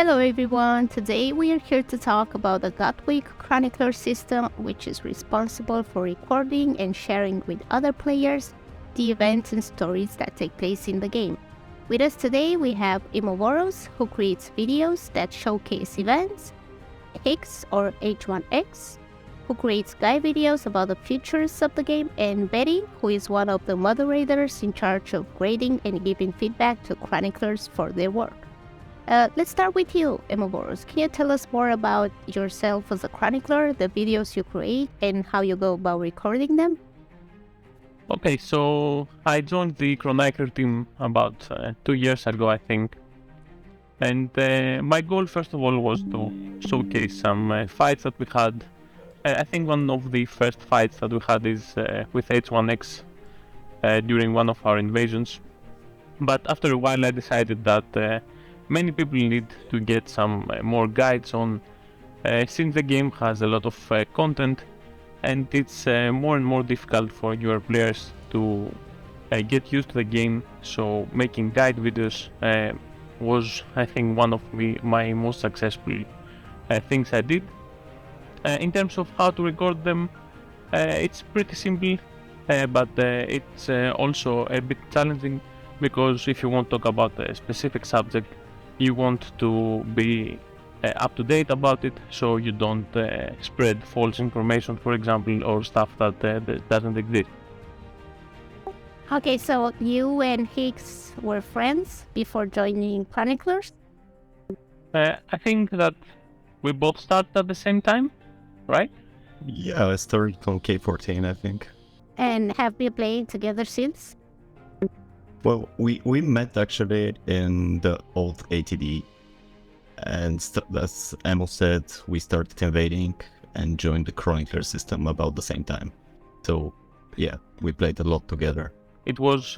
Hello everyone, today we are here to talk about the GoTWiC Chroniclers System, which is responsible for recording and sharing with other players the events and stories that take place in the game. With us today we have Emovoros, who creates videos that showcase events, h1x or h1x, who creates guide videos about the features of the game, and Betty, who is one of the moderators in charge of grading and giving feedback to chroniclers for their work. Let's start with you, Emovoros. Can you tell us more about yourself as a chronicler, the videos you create, and how you go about recording them? Okay, so I joined the Chronicler team about 2 years ago, I think. And my goal, first of all, was to showcase some fights that we had. I think one of the first fights that we had is with h1x during one of our invasions. But after a while I decided that many people need to get some more guides on, since the game has a lot of content, and it's more and more difficult for your players to get used to the game. So making guide videos was, I think, one of my most successful things I did. In terms of how to record them, it's pretty simple, but it's also a bit challenging, because if you want to talk about a specific subject, you want to be up to date about it, so you don't spread false information, for example, or stuff that doesn't exist. Okay, so you and Higgs were friends before joining Chroniclers? I think that we both started at the same time, right? Yeah, I started on K14, I think. And have been playing together since? Well, we met actually in the old ATD, and as Emo said, we started invading and joined the Chroniclers System about the same time. So yeah, we played a lot together. It was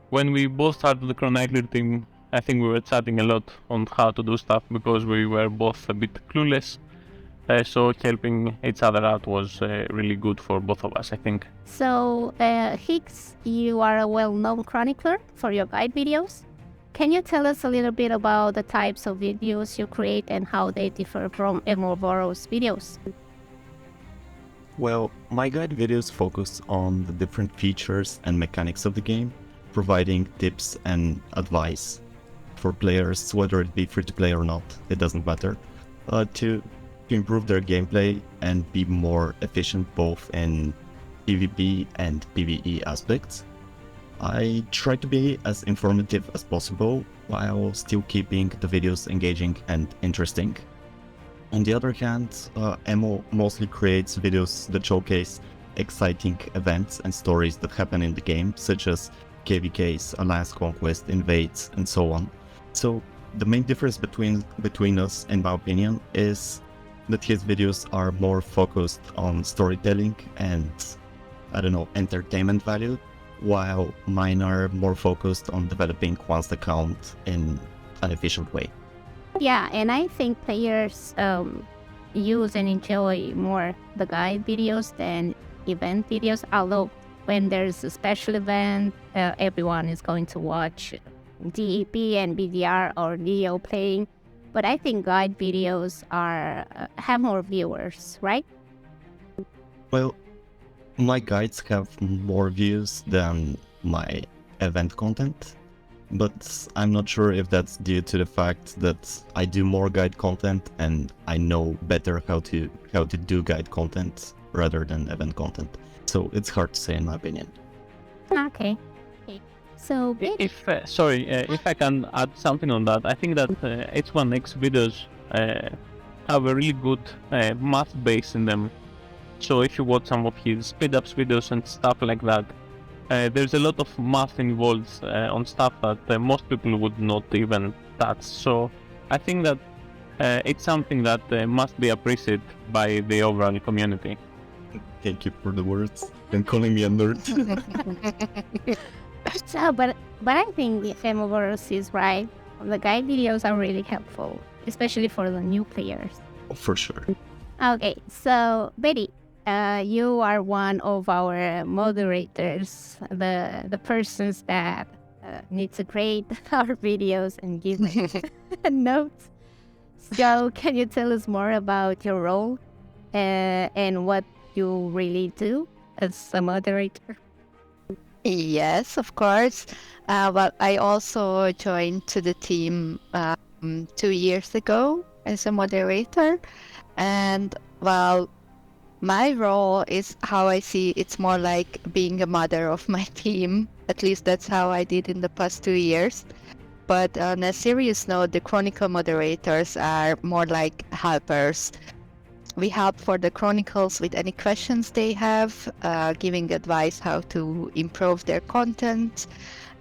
when we both started the Chronicler team, I think we were chatting a lot on how to do stuff, because we were both a bit clueless. So helping each other out was really good for both of us, I think. So, Higgs, you are a well-known chronicler for your guide videos. Can you tell us a little bit about the types of videos you create and how they differ from Emovoros videos? Well, my guide videos focus on the different features and mechanics of the game, providing tips and advice for players, whether it be free-to-play or not, it doesn't matter, to improve their gameplay and be more efficient both in PvP and PvE aspects. I try to be as informative as possible while still keeping the videos engaging and interesting. On the other hand, Emo mostly creates videos that showcase exciting events and stories that happen in the game, such as KVKs, Alliance Conquest, Invades, and so on. So the main difference between us, in my opinion, is that his videos are more focused on storytelling and, I don't know, entertainment value, while mine are more focused on developing one's account in an efficient way. Yeah, and I think players use and enjoy more the guide videos than event videos, although when there's a special event, everyone is going to watch DEP and BDR or Neo playing. But I think guide videos have more viewers, right? Well, my guides have more views than my event content, but I'm not sure if that's due to the fact that I do more guide content and I know better how to do guide content rather than event content. So it's hard to say, in my opinion. Okay. So, If I can add something on that, I think that h1x videos have a really good math base in them. So if you watch some of his speed-ups videos and stuff like that, there's a lot of math involved on stuff that most people would not even touch. So I think that it's something that must be appreciated by the overall community. Thank you for the words and calling me a nerd. So, but I think Emovoros is right. The guide videos are really helpful, especially for the new players. For sure. Okay, so Betty, you are one of our moderators, the persons that need to grade our videos and give notes. So can you tell us more about your role and what you really do as a moderator? Yes, of course. Well, I also joined to the team 2 years ago as a moderator. And well, my role is how I see it's more like being a mother of my team. At least that's how I did in the past 2 years. But on a serious note, the Chronicle moderators are more like helpers. We help for the Chronicles with any questions they have, giving advice how to improve their content.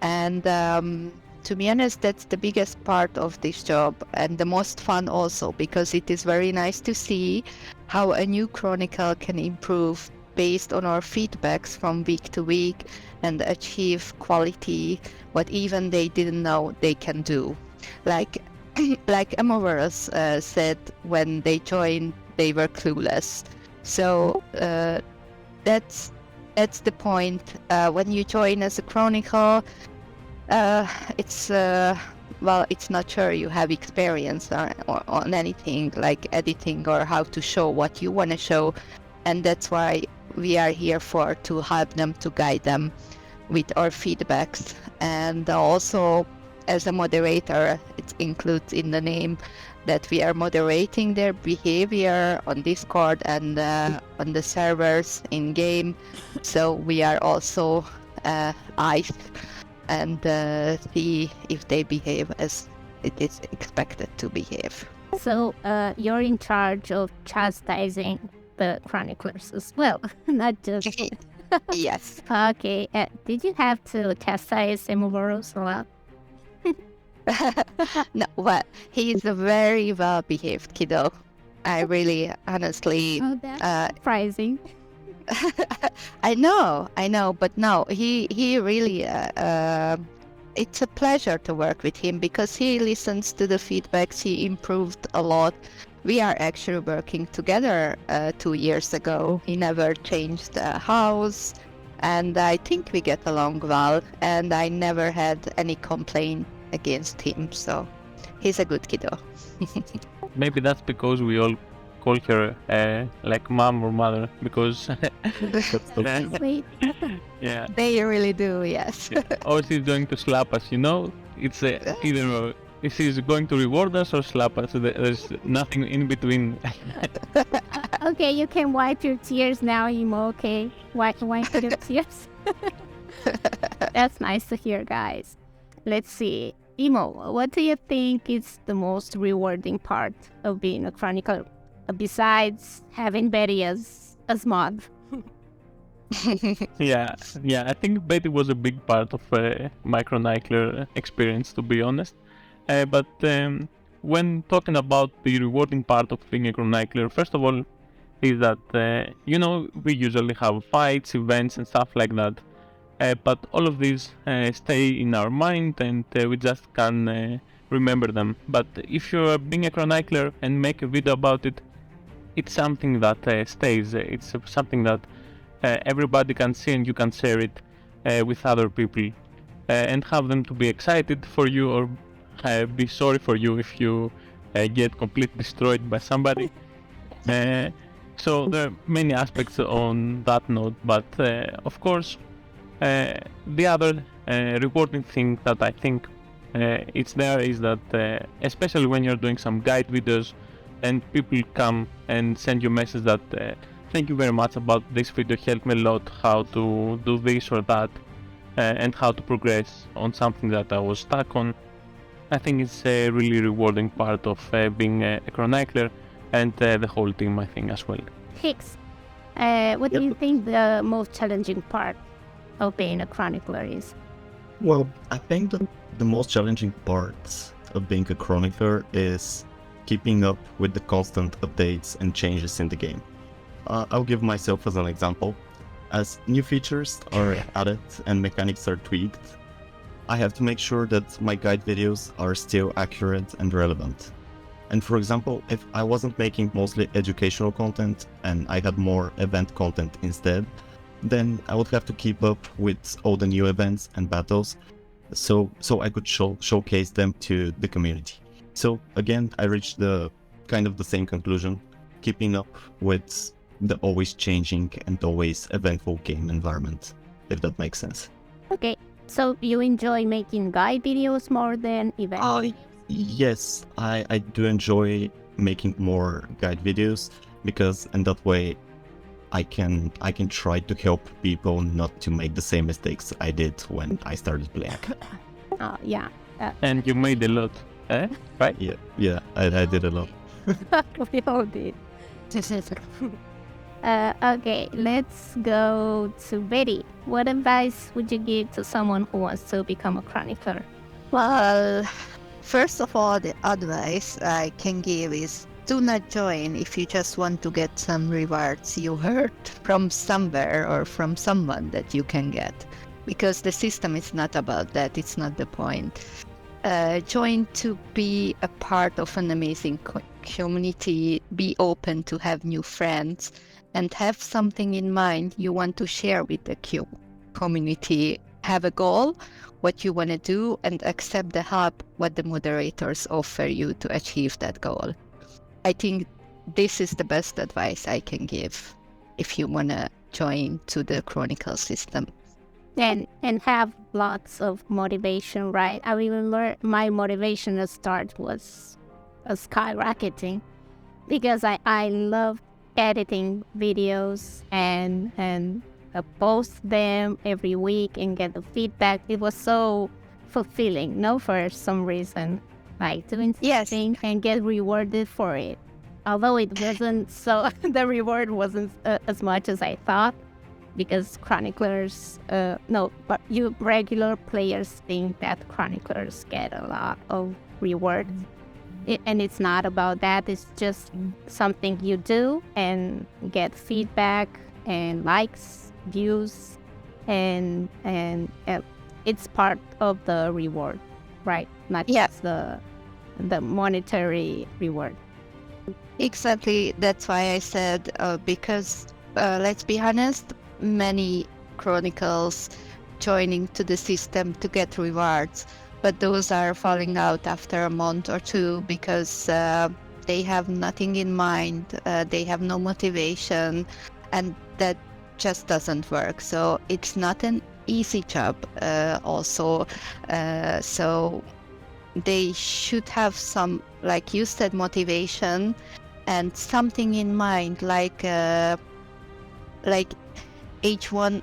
And to be honest, that's the biggest part of this job and the most fun also, because it is very nice to see how a new Chronicle can improve based on our feedbacks from week to week and achieve quality what even they didn't know they can do. Like Emovoros said when they joined, they were clueless. So that's the point. When you join as a Chronicle, it's not sure you have experience on anything like editing or how to show what you want to show, and that's why we are here to help them, to guide them with our feedbacks. And also, as a moderator, it includes in the name that we are moderating their behavior on Discord and on the servers in game. So we are also eyes and see if they behave as it is expected to behave. So you're in charge of chastising the chroniclers as well, not just... Yes. Okay, did you have to chastise Emovoros a lot? No, well, he's a very well-behaved kiddo. I really, honestly... Oh, that's surprising. I know, but no, he really, it's a pleasure to work with him because he listens to the feedbacks, he improved a lot. We are actually working together 2 years ago. He never changed the house, and I think we get along well, and I never had any complaint against him, so he's a good kiddo. Maybe that's because we all call her like mom or mother, because Sweet. yeah, They really do, yes. yeah. Or she's going to slap us, it's either she's going to reward us or slap us. There's nothing in between. Okay, you can wipe your tears now, Emo, okay? Wipe your tears. That's nice to hear, guys. Let's see. Emo, what do you think is the most rewarding part of being a chronicler, besides having Betty as mod? Yeah, I think Betty was a big part of my chronicler experience, to be honest. But when talking about the rewarding part of being a chronicler, first of all, is that, we usually have fights, events, and stuff like that. But all of these stay in our mind, and we just can remember them. But if you're being a chronicler and make a video about it, it's something that stays. It's something that everybody can see, and you can share it with other people and have them to be excited for you or be sorry for you if you get completely destroyed by somebody. So there are many aspects on that note, but of course the other rewarding thing that I think it's there is that especially when you're doing some guide videos and people come and send you a message that thank you very much about this video, helped me a lot how to do this or that and how to progress on something that I was stuck on. I think it's a really rewarding part of being a chronicler, and the whole team, I think, as well. Hicks, what do you think the most challenging part of being a chronicler is? Well, I think that the most challenging part of being a chronicler is keeping up with the constant updates and changes in the game. I'll give myself as an example. As new features are added and mechanics are tweaked, I have to make sure that my guide videos are still accurate and relevant. And for example, if I wasn't making mostly educational content and I had more event content instead, then I would have to keep up with all the new events and battles so I could showcase them to the community. So again, I reached the same conclusion, keeping up with the always changing and always eventful game environment, if that makes sense. Okay, so you enjoy making guide videos more than events? Yes, I do enjoy making more guide videos, because in that way I can try to help people not to make the same mistakes I did when I started playing. Yeah. And you made a lot, right? Yeah, I did a lot. We all did. Okay, let's go to Betty. What advice would you give to someone who wants to become a chronicler? Well, first of all, the advice I can give is do not join if you just want to get some rewards you heard from somewhere or from someone that you can get. Because the system is not about that, it's not the point. Join to be a part of an amazing community, be open to have new friends, and have something in mind you want to share with the community. Have a goal, what you want to do, and accept the help what the moderators offer you to achieve that goal. I think this is the best advice I can give if you want to join to the Chroniclers system. And have lots of motivation, right? I remember my motivation at start was skyrocketing, because I love editing videos and post them every week and get the feedback. It was so fulfilling, for some reason, like doing something and get rewarded for it. Although it wasn't so, the reward wasn't as much as I thought, because chroniclers, but you regular players think that chroniclers get a lot of rewards. And it's not about that. It's just something you do and get feedback and likes, views, and it's part of the reward, right? Not just the monetary reward. Exactly. That's why I said, because let's be honest, many chronicles joining to the system to get rewards, but those are falling out after a month or two because they have nothing in mind, they have no motivation, and that just doesn't work. So it's not an easy job also. So they should have some, like you said, motivation and something in mind, like H1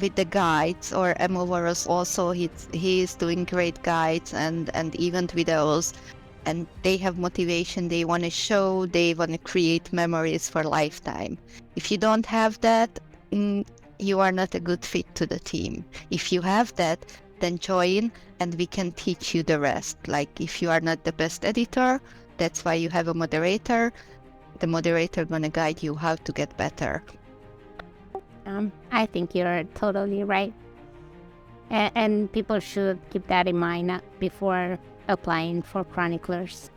with the guides, or Emovoros also, he is doing great guides and event videos, and they have motivation, they want to show, they want to create memories for lifetime. If you don't have that, you are not a good fit to the team. If you have that, then join and we can teach you the rest. Like if you are not the best editor, that's why you have a moderator. The moderator gonna guide you how to get better. I think you're totally right. And people should keep that in mind before applying for chroniclers.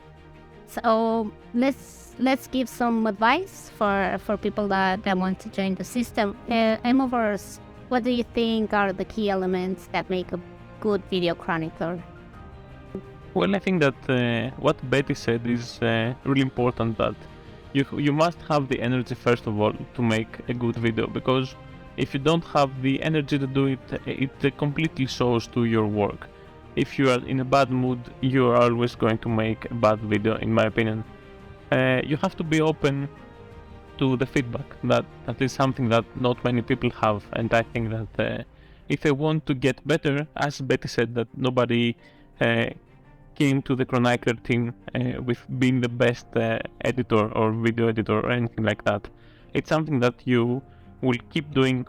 So let's give some advice for people that want to join the system. Emovoros, what do you think are the key elements that make a good video chronicler? Well, I think that what Betty said is really important, that you must have the energy first of all to make a good video, because if you don't have the energy to do it, it completely shows to your work. If you are in a bad mood, you are always going to make a bad video, in my opinion. You have to be open to the feedback. That is something that not many people have, and I think that if I want to get better, as Betty said, that nobody came to the Chronicler team with being the best editor or video editor or anything like that. It's something that you will keep doing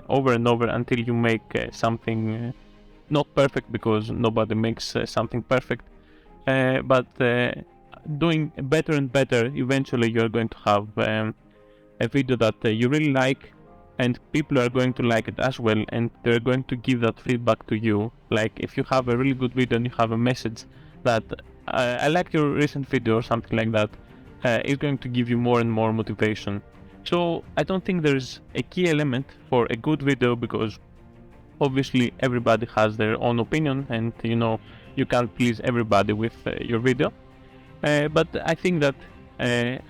over and over until you make something not perfect, because nobody makes something perfect, but doing better and better. Eventually you're going to have a video that you really like, and people are going to like it as well, and they're going to give that feedback to you. Like if you have a really good video and you have a message that I like your recent video or something like that, it's going to give you more and more motivation. So I don't think there's a key element for a good video, because obviously everybody has their own opinion, and you can't please everybody with your video. But I think that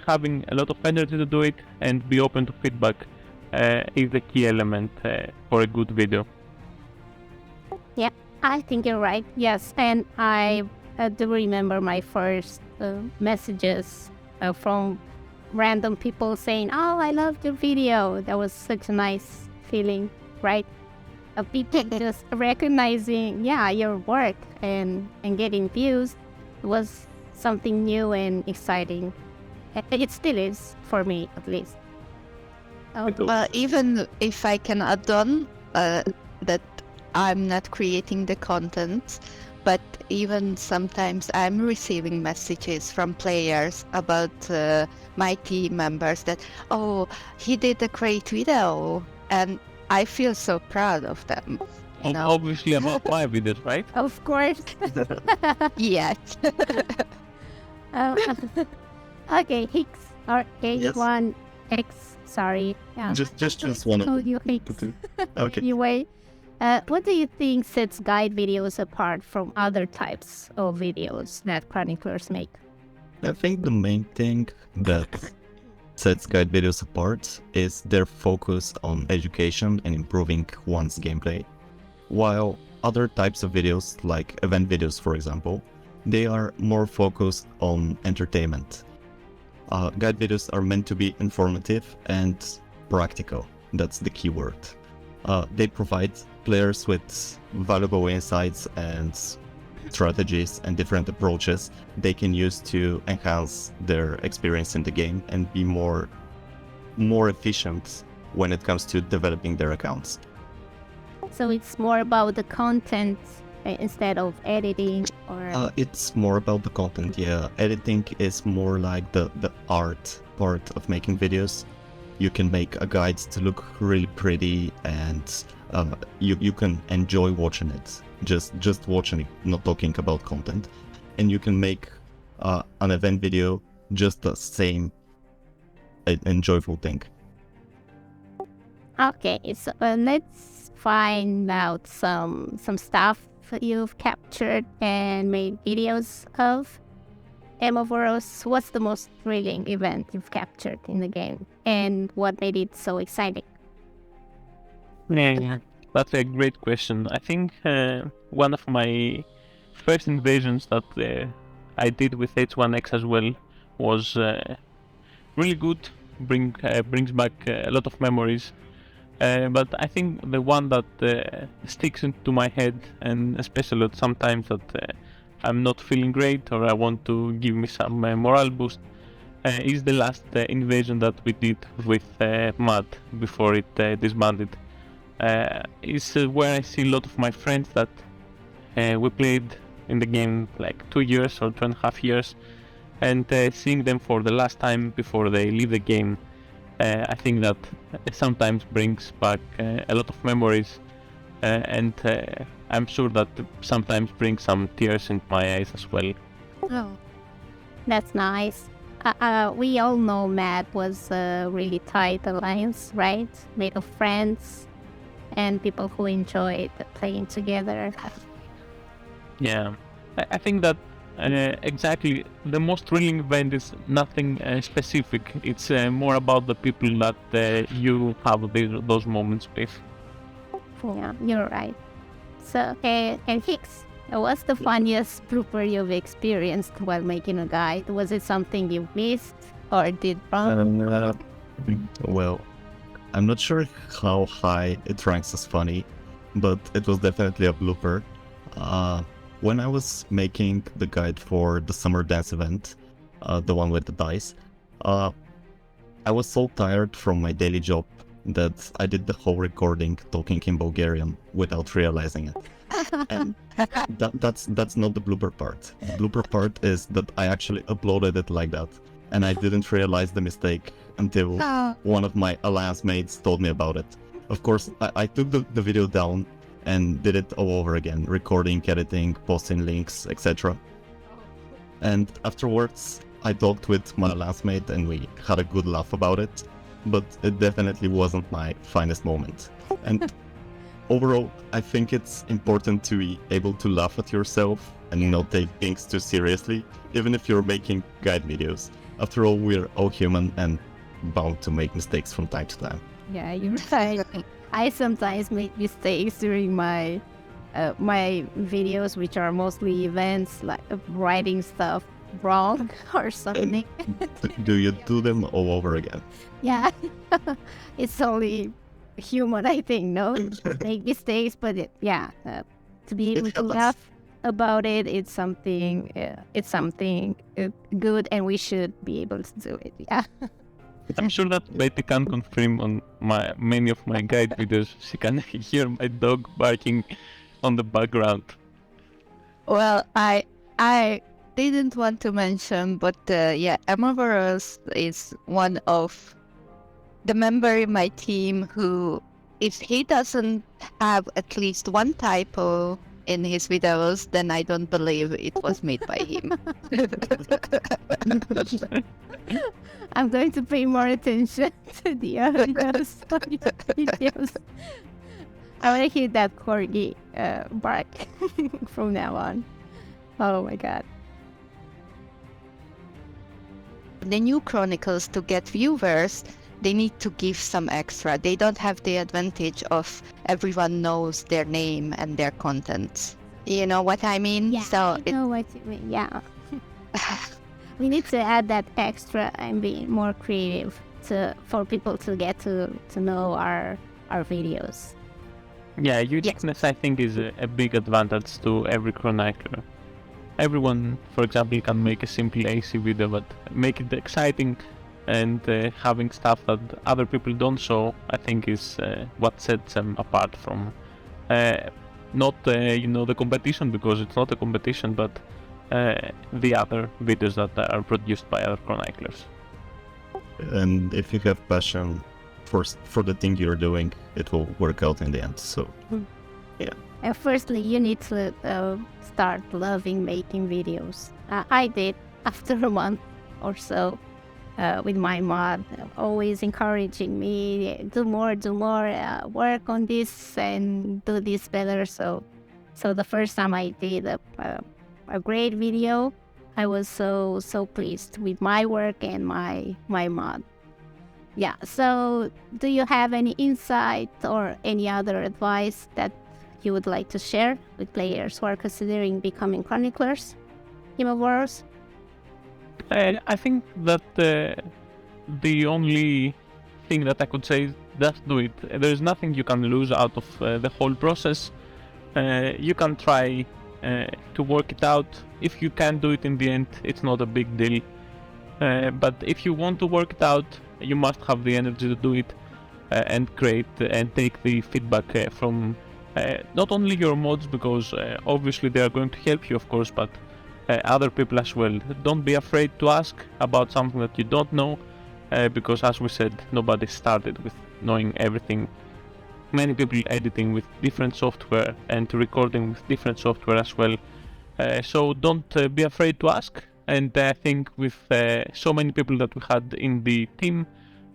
having a lot of energy to do it and be open to feedback is the key element for a good video. Yeah, I think you're right. Yes, and I do remember my first messages from random people saying, "Oh, I loved your video." That was such a nice feeling, right? People just recognizing, your work and getting views was something new and exciting. It still is for me, at least. Well, even if I can add on that I'm not creating the content, but even sometimes I'm receiving messages from players about my team members that, oh, he did a great video, and I feel so proud of them. Obviously about my videos, right? Of course. Yes. Okay, Hicks or h1x. Sorry. Yeah. Just one. Oh, you Hicks. Okay. Anyway, what do you think sets guide videos apart from other types of videos that chroniclers make? I think the main thing that sets guide videos apart is their focus on education and improving one's gameplay. While other types of videos, like event videos for example, they are more focused on entertainment. Guide videos are meant to be informative and practical. That's the key word. They provide players with valuable insights and strategies and different approaches they can use to enhance their experience in the game and be more efficient when it comes to developing their accounts. So it's more about the content instead of editing, or it's more about the content. Yeah, editing is more like the art part of making videos. You can make a guide to look really pretty, and you can enjoy watching it, just watching it, not talking about content. And you can make an event video just the same enjoyable thing. Okay, so let's find out some stuff you've captured and made videos of. Emovoros, what's the most thrilling event you've captured in the game, and what made it so exciting? Yeah, that's a great question. I think one of my first invasions that I did with h1x as well was really good. Brings back a lot of memories. But I think the one that sticks into my head, and especially sometimes that I'm not feeling great or I want to give me some morale boost, is the last invasion that we did with Mud before it disbanded. It's where I see a lot of my friends that we played in the game like 2 years or 2.5 years, and seeing them for the last time before they leave the game. I think that sometimes brings back a lot of memories, and I'm sure that sometimes brings some tears into my eyes as well. Oh, that's nice. We all know Matt was a really tight alliance, right? Made of friends and people who enjoyed playing together. Yeah, I think that exactly the most thrilling event is nothing specific. It's more about the people that you have those moments with. Yeah, you're right. So, and Hicks, what's the funniest blooper you've experienced while making a guide? Was it something you missed or did wrong? Well, I'm not sure how high it ranks as funny, but it was definitely a blooper. When I was making the guide for the summer dance event, the one with the dice, I was so tired from my daily job that I did the whole recording talking in Bulgarian without realizing it. And that's not the blooper part. The blooper part is that I actually uploaded it like that, and I didn't realize the mistake until one of my alliance mates told me about it. Of course, I took the video down and did it all over again, recording, editing, posting links, etc. And afterwards, I talked with my last mate and we had a good laugh about it, but it definitely wasn't my finest moment. And overall, I think it's important to be able to laugh at yourself and not take things too seriously, even if you're making guide videos. After all, we're all human and bound to make mistakes from time to time. Yeah, you're right. I sometimes make mistakes during my my videos, which are mostly events, like writing stuff wrong or something. Do you do them all over again? Yeah, it's only human, I think. No, make mistakes, but to be able to laugh about it, it's something. It's something good, and we should be able to do it. Yeah. I'm sure that Betty can confirm on many of my guide videos. She can hear my dog barking on the background. Well, I didn't want to mention, but Emovoros is one of the member in my team who, if he doesn't have at least one typo in his videos, then I don't believe it was made by him. I'm going to pay more attention to the audios on your videos. I want to hear that corgi bark from now on. Oh my god. The new Chronicles, to get viewers, they need to give some extra. They don't have the advantage of everyone knows their name and their contents. You know what I mean? Yeah, I know what you mean. Yeah. We need to add that extra and be more creative for people to get to know our videos. Yeah, uniqueness I think is a big advantage to every chronicler. Everyone, for example, can make a simple AC video, but make it exciting and having stuff that other people don't show, I think is what sets them apart from not the competition, because it's not a competition, but the other videos that are produced by other chroniclers. And if you have passion for the thing you're doing, it will work out in the end. So, yeah. And firstly, you need to start loving making videos. I did after a month or so with my mod, always encouraging me, do more, work on this and do this better. So the first time I did a great video, I was so pleased with my work and my mod. Yeah, so do you have any insight or any other advice that you would like to share with players who are considering becoming chroniclers, Emovoros? I think that the only thing that I could say is just do it. There's nothing you can lose out of the whole process. You can try to work it out. If you can do it in the end, it's not a big deal. But if you want to work it out, you must have the energy to do it and create and take the feedback from not only your mods, because obviously they are going to help you, of course, but other people as well. Don't be afraid to ask about something that you don't know, because as we said, nobody started with knowing everything. Many people editing with different software and recording with different software as well. So don't be afraid to ask. And I think with so many people that we had in the team,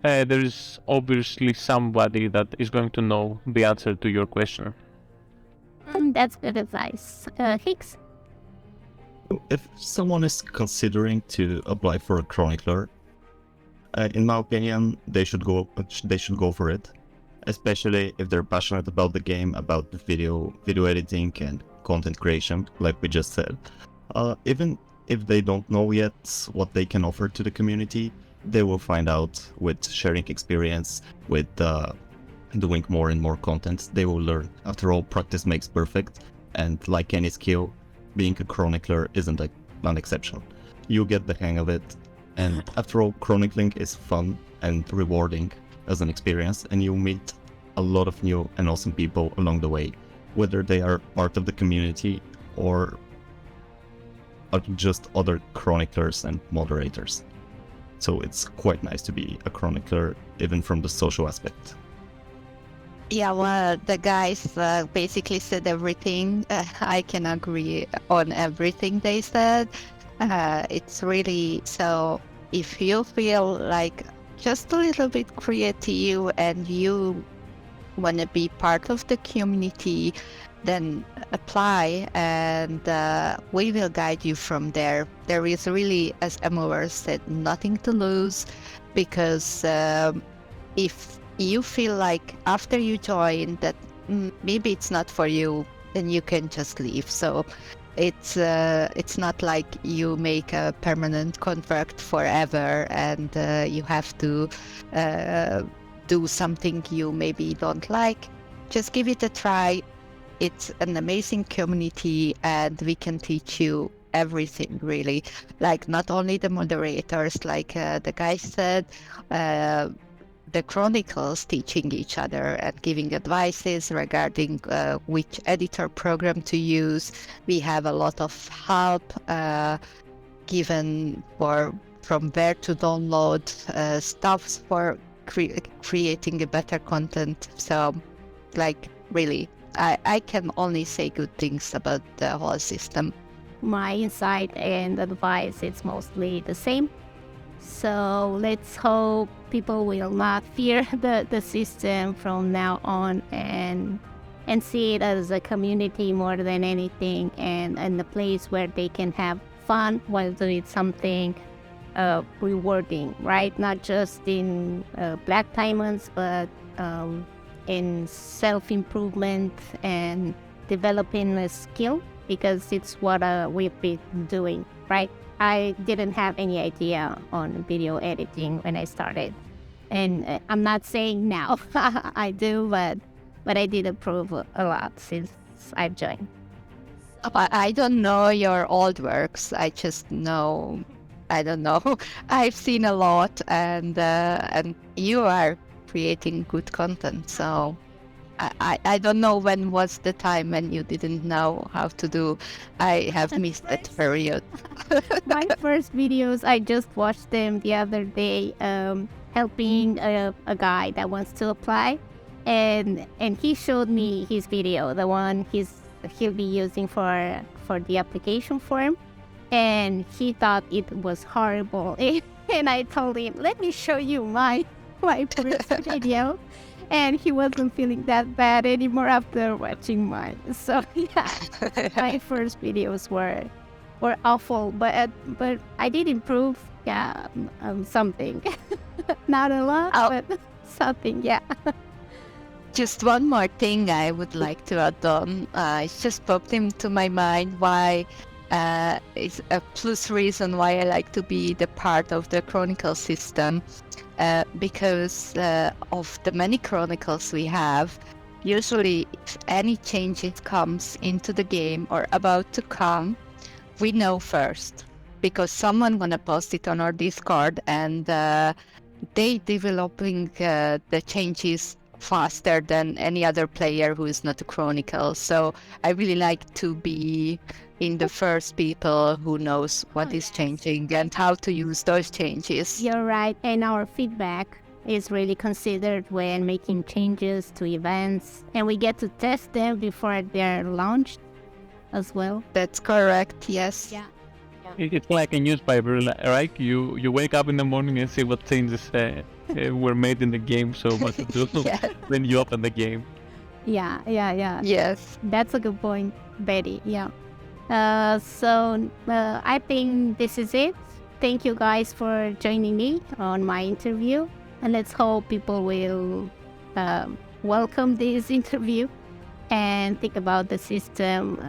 there is obviously somebody that is going to know the answer to your question. That's good advice. Hicks? If someone is considering to apply for a chronicler, in my opinion, they should go for it. Especially if they're passionate about the game, about the video editing and content creation, like we just said. Even if they don't know yet what they can offer to the community, they will find out with sharing experience, with doing more and more content. They will learn. After all, practice makes perfect, and like any skill, being a chronicler isn't an exception. You get the hang of it, and after all, chronicling is fun and rewarding as an experience, and you'll meet a lot of new and awesome people along the way, whether they are part of the community or are just other chroniclers and moderators. So it's quite nice to be a chronicler, even from the social aspect. Yeah, well, the guys basically said everything. I can agree on everything they said. It's really, so if you feel like just a little bit creative and you want to be part of the community, then apply, and we will guide you from there. There is really, as Emovoros said, nothing to lose, because if you feel like after you join that maybe it's not for you, then you can just leave. So it's not like you make a permanent contract forever and you have to do something you maybe don't like. Just give it a try. It's an amazing community, and we can teach you everything, really. Like, not only the moderators, like the guy said, the chronicles teaching each other and giving advices regarding which editor program to use. We have a lot of help given from where to download stuff for creating a better content. So, like, really, I can only say good things about the whole system. My insight and advice, it's mostly the same. So let's hope people will not fear the system from now on, and see it as a community more than anything, and a place where they can have fun while doing something rewarding, right? Not just in black diamonds, but in self-improvement and developing a skill, because it's what we've been doing, right? I didn't have any idea on video editing when I started, and I'm not saying now I do, but I did improve a lot since I've joined. I don't know your old works. I just know, I don't know. I've seen a lot, and you are creating good content. So I don't know when was the time when you didn't know how to do. I have missed that period. My first videos, I just watched them the other day, helping a guy that wants to apply, and he showed me his video, the one he'll be using for the application form, and he thought it was horrible. And I told him, let me show you my first video. And he wasn't feeling that bad anymore after watching mine. So yeah, my first videos were awful, but I did improve. Yeah, something, not a lot, but something. Yeah. Just one more thing I would like to add on. It just popped into my mind why it's a plus reason why I like to be the part of the Chroniclers system. Because of the many chronicles we have, usually if any changes comes into the game or about to come, we know first, because someone gonna post it on our Discord, and they developing the changes faster than any other player who is not a chronicle. So I really like to be in the first people who knows what is changing and how to use those changes. You're right, and our feedback is really considered when making changes to events, and we get to test them before they're launched as well. That's correct, yes. Yeah. It's like a newspaper, right? You wake up in the morning and see what changes were made in the game, so what to do when you open the game. Yeah. Yes. That's a good point, Betty. Yeah. So I think this is it. Thank you guys for joining me on my interview, and let's hope people will welcome this interview and think about the system,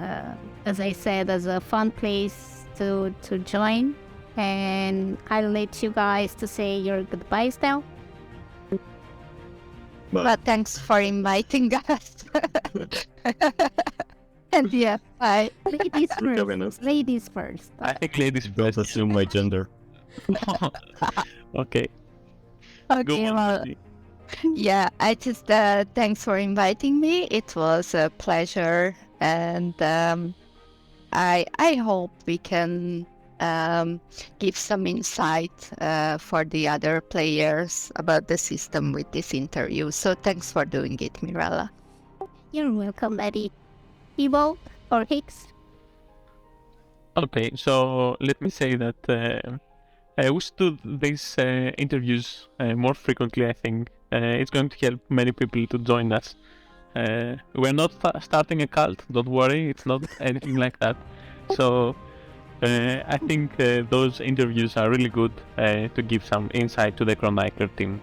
as I said, as a fun place to join. And I'll let you guys to say your goodbyes now. But thanks for inviting us. And yeah, bye. Ladies first. Ladies first. I think ladies Don't first. assume my gender. Okay. Okay, well, yeah, I just thanks for inviting me. It was a pleasure, and I hope we can give some insight for the other players about the system with this interview. So thanks for doing it, Mirela. You're welcome, Betty. Evo or Hicks? Okay, so let me say that we should do these interviews more frequently, I think. it's going to help many people to join us. We're not starting a cult, don't worry, it's not anything like that. So I think those interviews are really good to give some insight to the Chronicler team.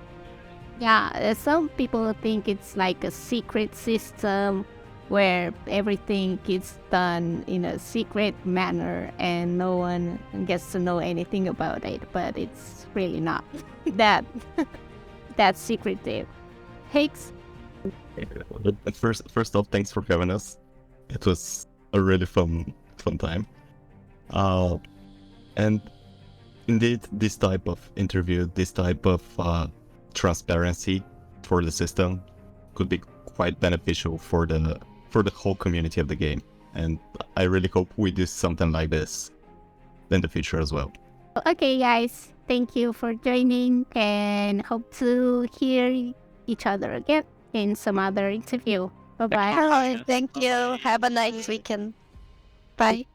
Yeah, some people think it's like a secret system where everything is done in a secret manner and no one gets to know anything about it, but it's really not that secretive. Hicks? But first off, thanks for having us. It was a really fun time. And indeed, this type of interview, this type of transparency for the system could be quite beneficial for the whole community of the game. And I really hope we do something like this in the future as well. Okay, guys, thank you for joining and hope to hear each other again in some other interview. Bye-bye. Thank you. Have a nice weekend. Bye.